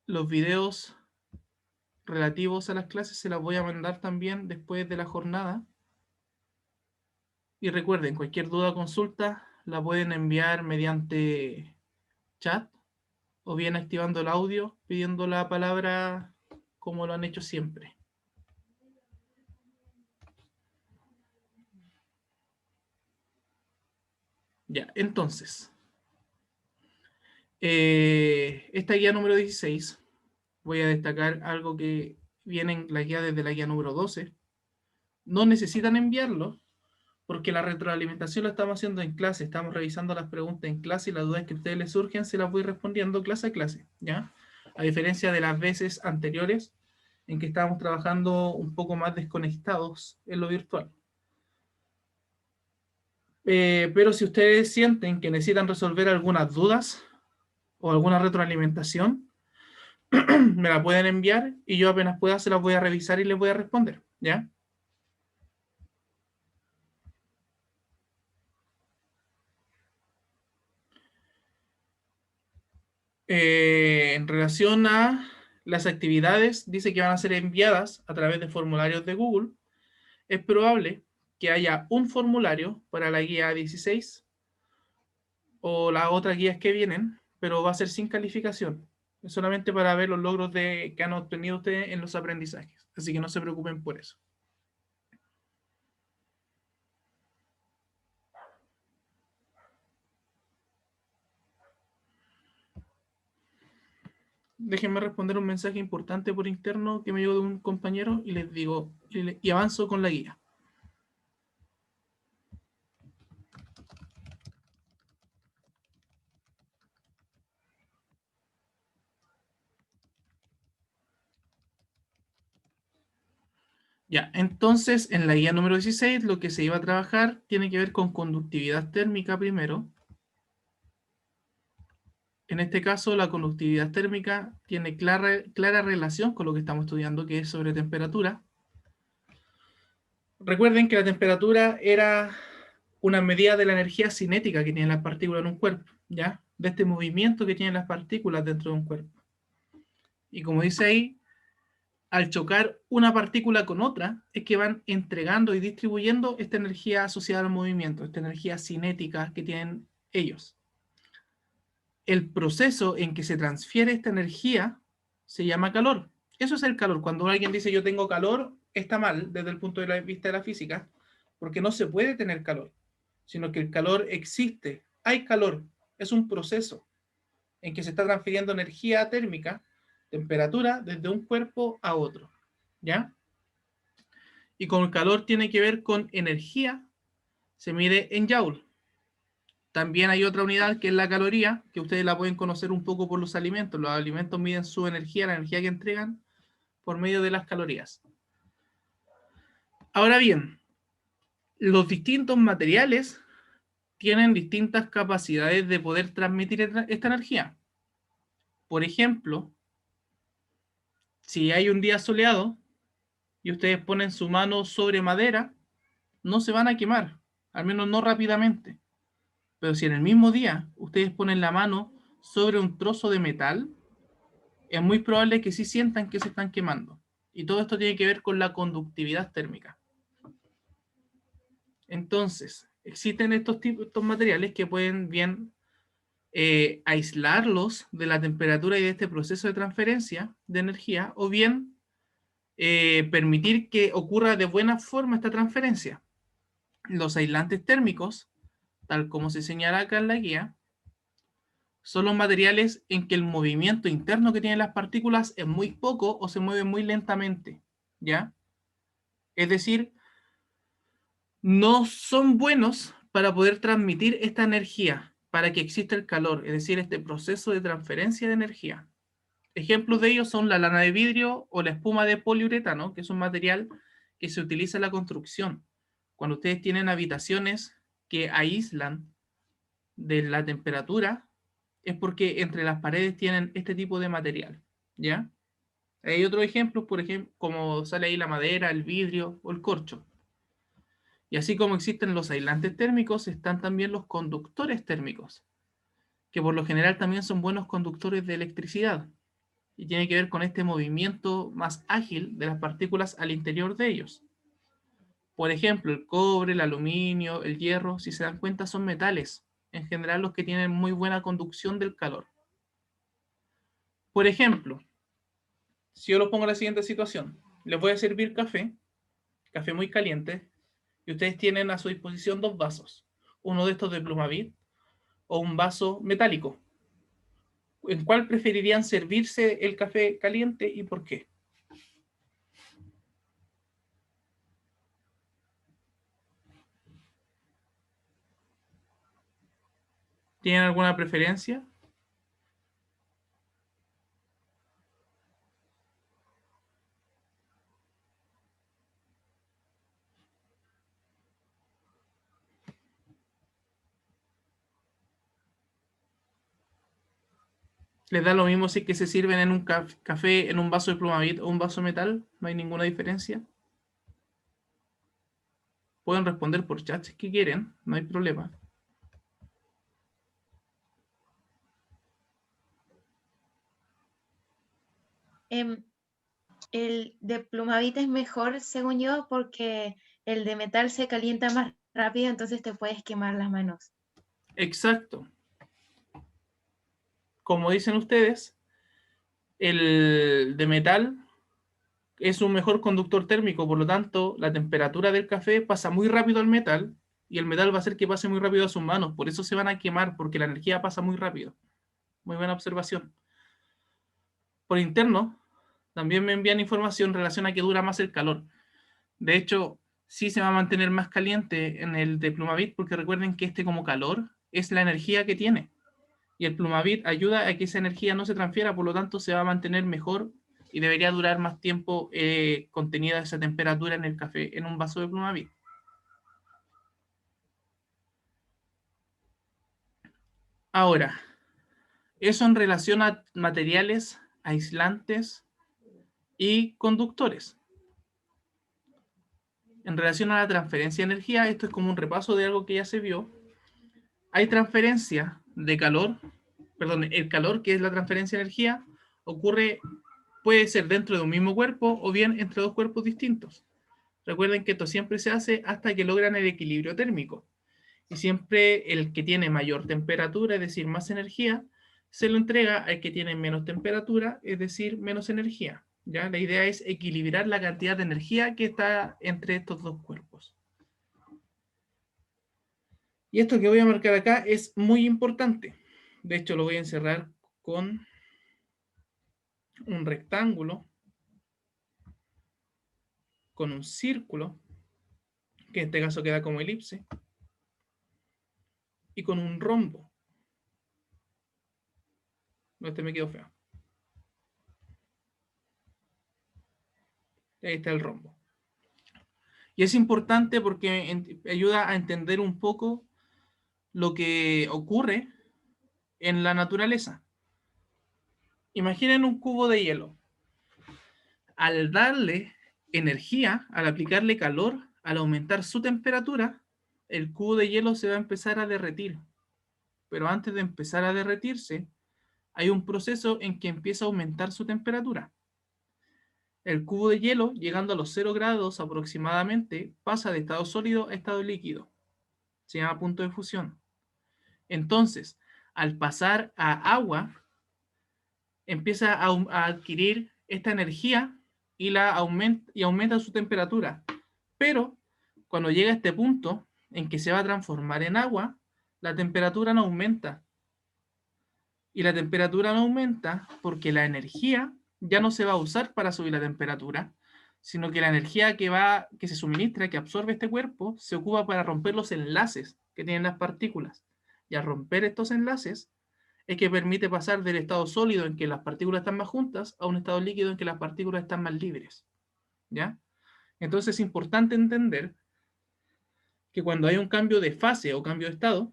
los videos relativos a las clases se las voy a mandar también después de la jornada. Y recuerden, cualquier duda o consulta la pueden enviar mediante chat o bien activando el audio pidiendo la palabra como lo han hecho siempre. Ya, entonces, esta guía número 16, voy a destacar algo que viene en la guía desde la guía número 12. No necesitan enviarlo porque la retroalimentación la estamos haciendo en clase, estamos revisando las preguntas en clase y las dudas que a ustedes les surgen se las voy respondiendo clase a clase, ¿ya? A diferencia de las veces anteriores en que estábamos trabajando un poco más desconectados en lo virtual. Pero si ustedes sienten que necesitan resolver algunas dudas o alguna retroalimentación, me la pueden enviar y yo apenas pueda se las voy a revisar y les voy a responder, ¿ya? En relación a las actividades, dice que van a ser enviadas a través de formularios de Google. Es probable que haya un formulario para la guía 16 o las otras guías que vienen, pero va a ser sin calificación. Es solamente para ver los logros que han obtenido ustedes en los aprendizajes. Así que no se preocupen por eso. Déjenme responder un mensaje importante por interno que me llegó de un compañero y les digo, y avanzo con la guía. Ya, entonces en la guía número 16 lo que se iba a trabajar tiene que ver con conductividad térmica primero. En este caso, la conductividad térmica tiene clara relación con lo que estamos estudiando, que es sobre temperatura. Recuerden que la temperatura era una medida de la energía cinética que tienen las partículas en un cuerpo, ¿ya? De este movimiento que tienen las partículas dentro de un cuerpo. Y como dice ahí, al chocar una partícula con otra, es que van entregando y distribuyendo esta energía asociada al movimiento, esta energía cinética que tienen ellos. El proceso en que se transfiere esta energía se llama calor. Eso es el calor. Cuando alguien dice yo tengo calor, está mal desde el punto de vista de la física, porque no se puede tener calor, sino que el calor existe. Hay calor. Es un proceso en que se está transfiriendo energía térmica, temperatura, desde un cuerpo a otro. ¿Ya? Y con el calor tiene que ver con energía, se mide en joule. También hay otra unidad que es la caloría, que ustedes la pueden conocer un poco por los alimentos. Los alimentos miden su energía, la energía que entregan, por medio de las calorías. Ahora bien, los distintos materiales tienen distintas capacidades de poder transmitir esta energía. Por ejemplo, si hay un día soleado y ustedes ponen su mano sobre madera, no se van a quemar, al menos no rápidamente. Pero si en el mismo día ustedes ponen la mano sobre un trozo de metal, es muy probable que sí sientan que se están quemando. Y todo esto tiene que ver con la conductividad térmica. Entonces, existen estos materiales que pueden bien aislarlos de la temperatura y de este proceso de transferencia de energía, o bien permitir que ocurra de buena forma esta transferencia. Los aislantes térmicos, tal como se señala acá en la guía, son los materiales en que el movimiento interno que tienen las partículas es muy poco o se mueve muy lentamente, ¿ya? Es decir, no son buenos para poder transmitir esta energía, para que exista el calor, es decir, este proceso de transferencia de energía. Ejemplos de ellos son la lana de vidrio o la espuma de poliuretano, que es un material que se utiliza en la construcción. Cuando ustedes tienen habitaciones que aíslan de la temperatura, es porque entre las paredes tienen este tipo de material, ¿ya? Hay otros ejemplos, por ejemplo, como sale ahí la madera, el vidrio o el corcho. Y así como existen los aislantes térmicos, están también los conductores térmicos, que por lo general también son buenos conductores de electricidad. y tiene que ver con este movimiento más ágil de las partículas al interior de ellos. Por ejemplo, el cobre, el aluminio, el hierro, si se dan cuenta, son metales, en general los que tienen muy buena conducción del calor. Por ejemplo, si yo los pongo en la siguiente situación, les voy a servir café muy caliente, y ustedes tienen a su disposición dos vasos, uno de estos de Plumavit o un vaso metálico. ¿En cuál preferirían servirse el café caliente y por qué? ¿Tienen alguna preferencia? ¿Les da lo mismo si es que se sirven en un café en un vaso de Plumavit o un vaso metal? ¿No hay ninguna diferencia? Pueden responder por chat si quieren, no hay problema. El de Plumavit es mejor, según yo, porque el de metal se calienta más rápido, entonces te puedes quemar las manos. Exacto. Como dicen ustedes, el de metal es un mejor conductor térmico, por lo tanto, la temperatura del café pasa muy rápido al metal y el metal va a hacer que pase muy rápido a sus manos. Por eso se van a quemar, porque la energía pasa muy rápido. Muy buena observación. Por interno, también me envían información en relación a que dura más el calor. De hecho, sí se va a mantener más caliente en el de Plumavit, porque recuerden que este como calor es la energía que tiene. Y el Plumavit ayuda a que esa energía no se transfiera, por lo tanto se va a mantener mejor y debería durar más tiempo contenida esa temperatura en el café, en un vaso de Plumavit. Ahora, eso en relación a materiales aislantes y conductores. En relación a la transferencia de energía, esto es como un repaso de algo que ya se vio. Hay transferencia de calor, perdón, el calor, que es la transferencia de energía, ocurre, puede ser dentro de un mismo cuerpo o bien entre dos cuerpos distintos. Recuerden que esto siempre se hace hasta que logran el equilibrio térmico. Y siempre el que tiene mayor temperatura, es decir, más energía, se lo entrega al que tiene menos temperatura, es decir, menos energía. ¿Ya? La idea es equilibrar la cantidad de energía que está entre estos dos cuerpos. Y esto que voy a marcar acá es muy importante. De hecho, lo voy a encerrar con un rectángulo, con un círculo, que en este caso queda como elipse, y con un rombo. No, este me quedó feo. Ahí está el rombo. Y es importante porque ayuda a entender un poco lo que ocurre en la naturaleza. Imaginen un cubo de hielo. Al darle energía, al aplicarle calor, al aumentar su temperatura, el cubo de hielo se va a empezar a derretir. Pero antes de empezar a derretirse, hay un proceso en que empieza a aumentar su temperatura. El cubo de hielo, llegando a los 0 grados aproximadamente, pasa de estado sólido a estado líquido. Se llama punto de fusión. Entonces, al pasar a agua, empieza a adquirir esta energía y aumenta su temperatura. Pero cuando llega a este punto en que se va a transformar en agua, la temperatura no aumenta. Y la temperatura no aumenta porque la energía ya no se va a usar para subir la temperatura, sino que la energía que se suministra, que absorbe este cuerpo, se ocupa para romper los enlaces que tienen las partículas. Y al romper estos enlaces, es que permite pasar del estado sólido en que las partículas están más juntas a un estado líquido en que las partículas están más libres. ¿Ya? Entonces es importante entender que cuando hay un cambio de fase o cambio de estado,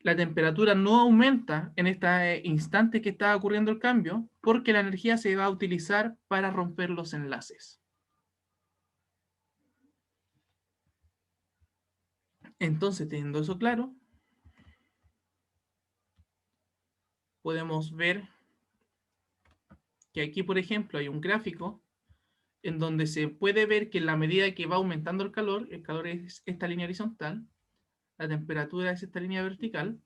la temperatura no aumenta en este instante que está ocurriendo el cambio porque la energía se va a utilizar para romper los enlaces. Entonces, teniendo eso claro, podemos ver que aquí, por ejemplo, hay un gráfico en donde se puede ver que en la medida que va aumentando el calor es esta línea horizontal, la temperatura es esta línea vertical.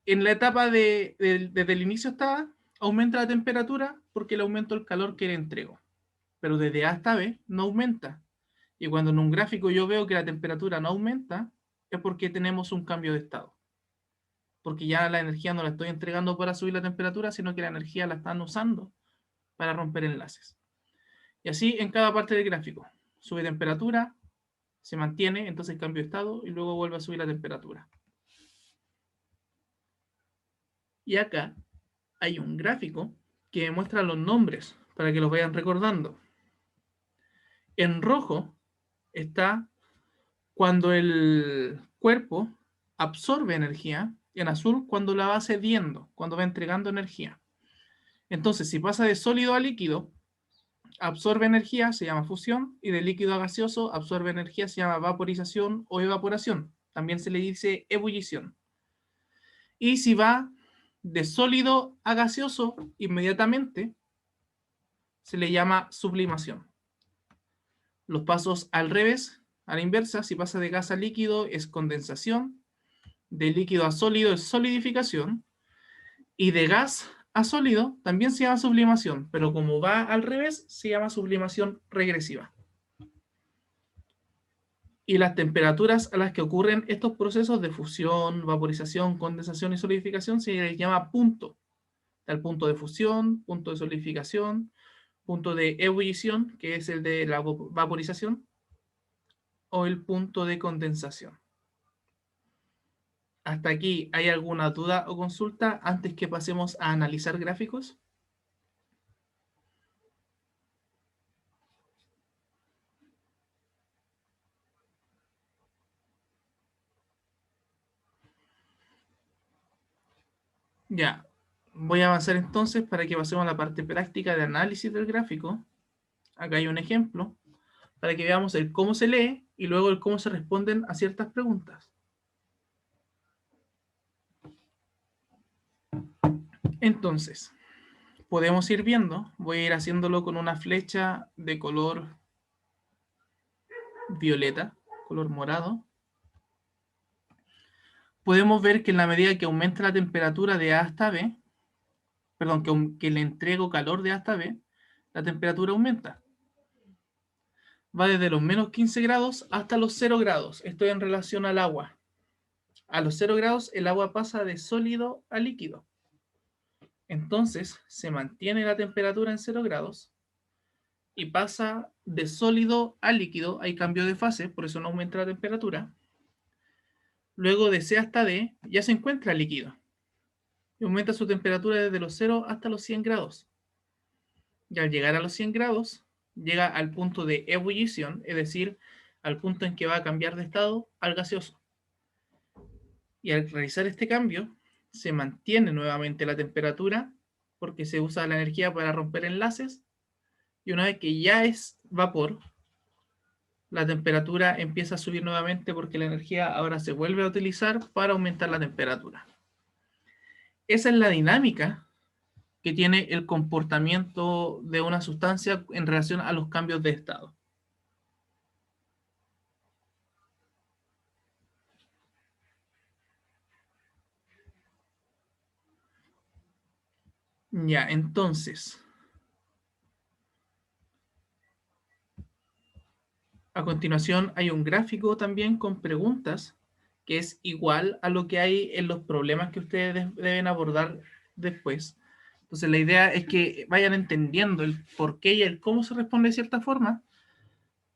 En la etapa desde el inicio aumenta la temperatura porque le aumento el calor que le entrego. Pero desde A hasta B no aumenta. Y cuando en un gráfico yo veo que la temperatura no aumenta, es porque tenemos un cambio de estado. Porque ya la energía no la estoy entregando para subir la temperatura, sino que la energía la están usando para romper enlaces. Y así en cada parte del gráfico. Sube temperatura, se mantiene, entonces cambio de estado y luego vuelve a subir la temperatura. Y acá hay un gráfico que muestra los nombres para que los vayan recordando. En rojo está cuando el cuerpo absorbe energía, y en azul cuando la va cediendo, cuando va entregando energía. Entonces, si pasa de sólido a líquido, absorbe energía, se llama fusión, y de líquido a gaseoso absorbe energía, se llama vaporización o evaporación. También se le dice ebullición. Y si va de sólido a gaseoso inmediatamente, se le llama sublimación. Los pasos al revés, a la inversa, si pasa de gas a líquido es condensación, de líquido a sólido es solidificación, y de gas a sólido también se llama sublimación, pero como va al revés, se llama sublimación regresiva. Y las temperaturas a las que ocurren estos procesos de fusión, vaporización, condensación y solidificación se les llama punto. El punto de fusión, punto de solidificación, punto de ebullición, que es el de la vaporización, o el punto de condensación. ¿Hasta aquí hay alguna duda o consulta antes que pasemos a analizar gráficos? Ya, voy a avanzar entonces para que pasemos a la parte práctica de análisis del gráfico. Acá hay un ejemplo para que veamos el cómo se lee y luego el cómo se responden a ciertas preguntas. Entonces, podemos ir viendo, voy a ir haciéndolo con una flecha de color violeta, color morado. Podemos ver que en la medida que aumenta la temperatura de A hasta B, perdón, que le entrego calor de A hasta B, la temperatura aumenta. Va desde los menos 15 grados hasta los 0 grados. Esto en relación al agua. A los 0 grados el agua pasa de sólido a líquido. Entonces se mantiene la temperatura en 0 grados y pasa de sólido a líquido. Hay cambio de fase, por eso no aumenta la temperatura. Luego de C hasta D ya se encuentra líquido. Y aumenta su temperatura desde los 0 hasta los 100 grados. Y al llegar a los 100 grados, llega al punto de ebullición, es decir, al punto en que va a cambiar de estado al gaseoso. Y al realizar este cambio, se mantiene nuevamente la temperatura porque se usa la energía para romper enlaces. Y una vez que ya es vapor, la temperatura empieza a subir nuevamente porque la energía ahora se vuelve a utilizar para aumentar la temperatura. Esa es la dinámica que tiene el comportamiento de una sustancia en relación a los cambios de estado. Ya, entonces, a continuación hay un gráfico también con preguntas que es igual a lo que hay en los problemas que ustedes deben abordar después. Entonces, la idea es que vayan entendiendo el por qué y el cómo se responde de cierta forma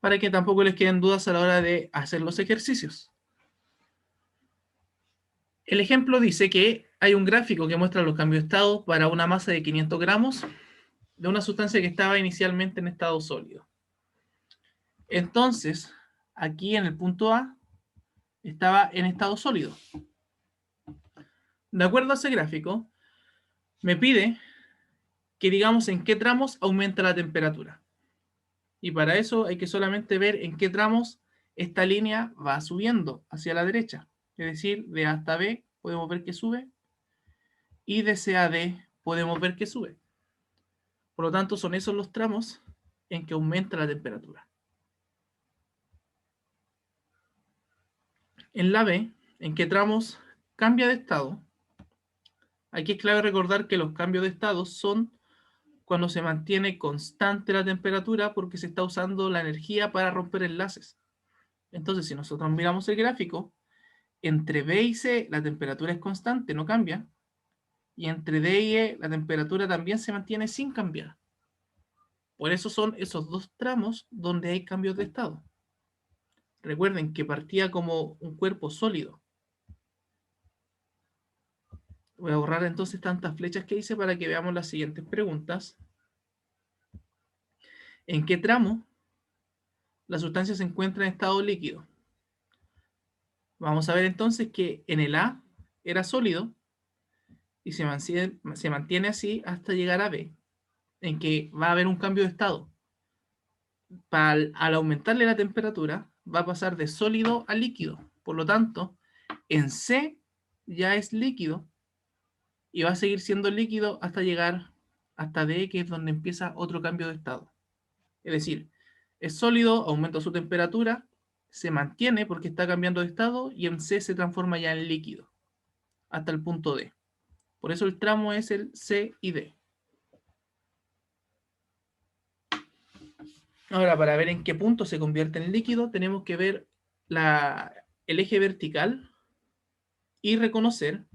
para que tampoco les queden dudas a la hora de hacer los ejercicios. El ejemplo dice que hay un gráfico que muestra los cambios de estado para una masa de 500 gramos de una sustancia que estaba inicialmente en estado sólido. Entonces, aquí en el punto A estaba en estado sólido. De acuerdo a ese gráfico, me pide que digamos en qué tramos aumenta la temperatura. Y para eso hay que solamente ver en qué tramos esta línea va subiendo hacia la derecha. Es decir, de A hasta B podemos ver que sube y de C a D podemos ver que sube. Por lo tanto, son esos los tramos en que aumenta la temperatura. En la B, ¿en qué tramos cambia de estado? Aquí es clave recordar que los cambios de estado son cuando se mantiene constante la temperatura porque se está usando la energía para romper enlaces. Entonces, si nosotros miramos el gráfico, entre B y C la temperatura es constante, no cambia, y entre D y E la temperatura también se mantiene sin cambiar. Por eso son esos dos tramos donde hay cambios de estado. Recuerden que partía como un cuerpo sólido. Voy a borrar entonces tantas flechas que hice para que veamos las siguientes preguntas. ¿En qué tramo la sustancia se encuentra en estado líquido? Vamos a ver entonces que en el A era sólido y se mantiene así hasta llegar a B, en que va a haber un cambio de estado. Al aumentarle la temperatura, va a pasar de sólido a líquido. Por lo tanto, en C ya es líquido y va a seguir siendo líquido hasta llegar hasta D, que es donde empieza otro cambio de estado. Es decir, es sólido, aumenta su temperatura, se mantiene porque está cambiando de estado y en C se transforma ya en líquido hasta el punto D. Por eso el tramo es el C y D. Ahora, para ver en qué punto se convierte en líquido, tenemos que ver el eje vertical y reconocer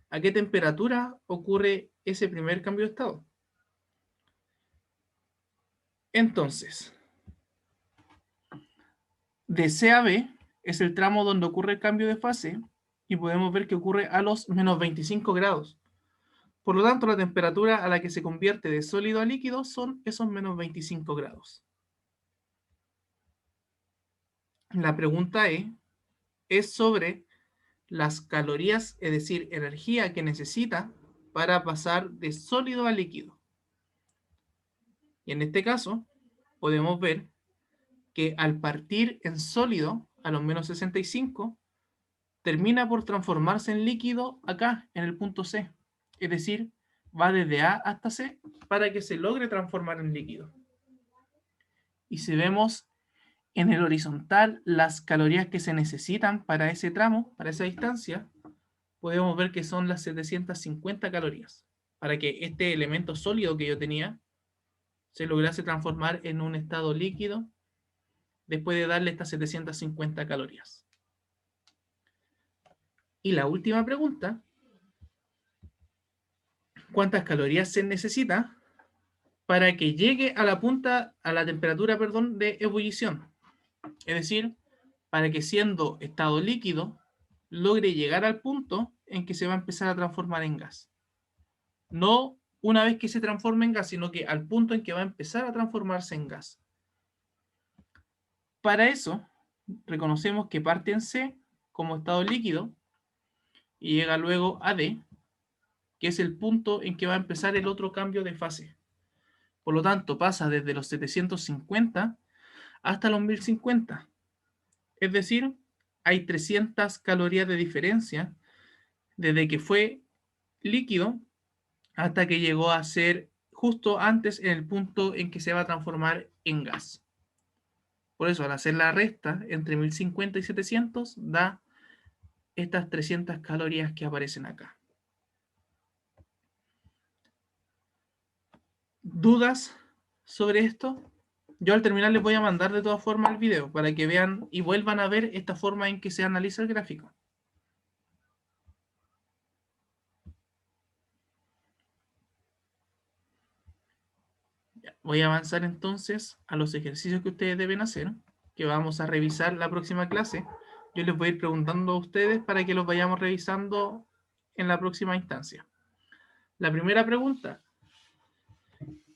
a qué temperatura ocurre ese primer cambio de estado. Entonces, de C a B es el tramo donde ocurre el cambio de fase y podemos ver que ocurre a los menos 25 grados. Por lo tanto, la temperatura a la que se convierte de sólido a líquido son esos menos 25 grados. La pregunta es sobre las calorías, es decir, energía que necesita para pasar de sólido a líquido. Y en este caso, podemos ver que al partir en sólido a los menos 65, termina por transformarse en líquido acá, en el punto C. Es decir, va desde A hasta C para que se logre transformar en líquido. Y si vemos en el horizontal las calorías que se necesitan para ese tramo, para esa distancia, podemos ver que son las 750 calorías para que este elemento sólido que yo tenía se lograse transformar en un estado líquido después de darle estas 750 calorías. Y la última pregunta, ¿cuántas calorías se necesita para que llegue a la temperatura, de ebullición? Es decir, para que siendo estado líquido logre llegar al punto en que se va a empezar a transformar en gas. No una vez que se transforme en gas, sino que al punto en que va a empezar a transformarse en gas. Para eso, reconocemos que parte en C como estado líquido y llega luego a D, que es el punto en que va a empezar el otro cambio de fase. Por lo tanto, pasa desde los 750 hasta los 1050. Es decir, hay 300 calorías de diferencia desde que fue líquido hasta que llegó a ser justo antes en el punto en que se va a transformar en gas. Por eso, al hacer la resta entre 1050 y 700, da estas 300 calorías que aparecen acá. ¿Dudas sobre esto? Yo al terminar les voy a mandar de todas formas el video para que vean y vuelvan a ver esta forma en que se analiza el gráfico. Voy a avanzar entonces a los ejercicios que ustedes deben hacer, que vamos a revisar la próxima clase. Yo les voy a ir preguntando a ustedes para que los vayamos revisando en la próxima instancia. La primera pregunta.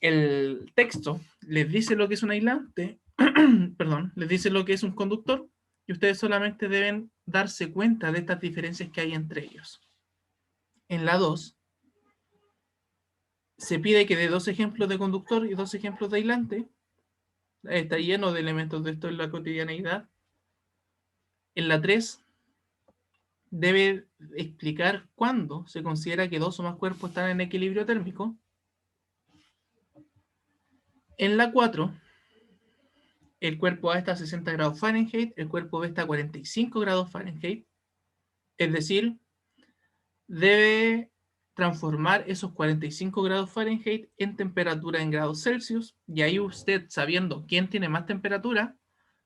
El texto les dice lo que es un aislante, perdón, les dice lo que es un conductor, y ustedes solamente deben darse cuenta de estas diferencias que hay entre ellos. En la 2, se pide que dé 2 ejemplos de conductor y 2 ejemplos de aislante. Está lleno de elementos de esto en la cotidianeidad. En la 3, debe explicar cuándo se considera que 2 o más cuerpos están en equilibrio térmico. En la 4, el cuerpo A está a 60 grados Fahrenheit, el cuerpo B está a 45 grados Fahrenheit. Es decir, debe transformar esos 45 grados Fahrenheit en temperatura en grados Celsius, y ahí usted, sabiendo quién tiene más temperatura,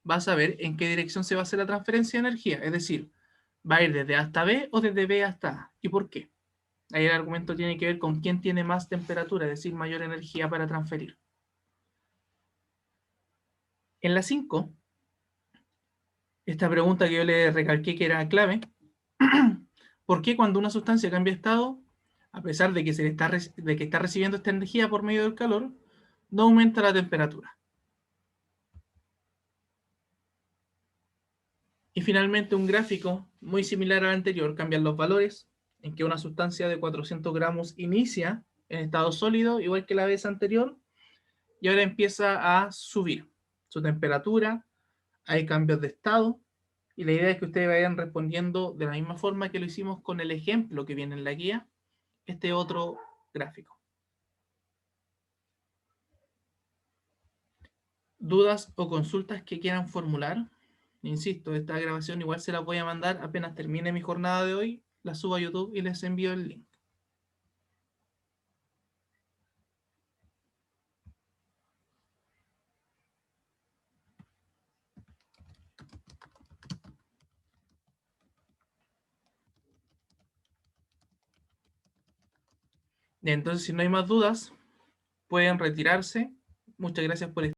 va a saber en qué dirección se va a hacer la transferencia de energía. Es decir, va a ir desde A hasta B o desde B hasta A. ¿Y por qué? Ahí el argumento tiene que ver con quién tiene más temperatura, es decir, mayor energía para transferir. En la 5, esta pregunta que yo le recalqué que era clave, ¿por qué cuando una sustancia cambia de estado, a pesar de que, de que está recibiendo esta energía por medio del calor, no aumenta la temperatura? Y finalmente un gráfico muy similar al anterior, cambian los valores, en que una sustancia de 400 gramos inicia en estado sólido, igual que la vez anterior, y ahora empieza a subir su temperatura, hay cambios de estado, y la idea es que ustedes vayan respondiendo de la misma forma que lo hicimos con el ejemplo que viene en la guía, este otro gráfico. ¿Dudas o consultas que quieran formular? Insisto, esta grabación igual se la voy a mandar apenas termine mi jornada de hoy, la subo a YouTube y les envío el link. Entonces, si no hay más dudas, pueden retirarse. Muchas gracias por estar.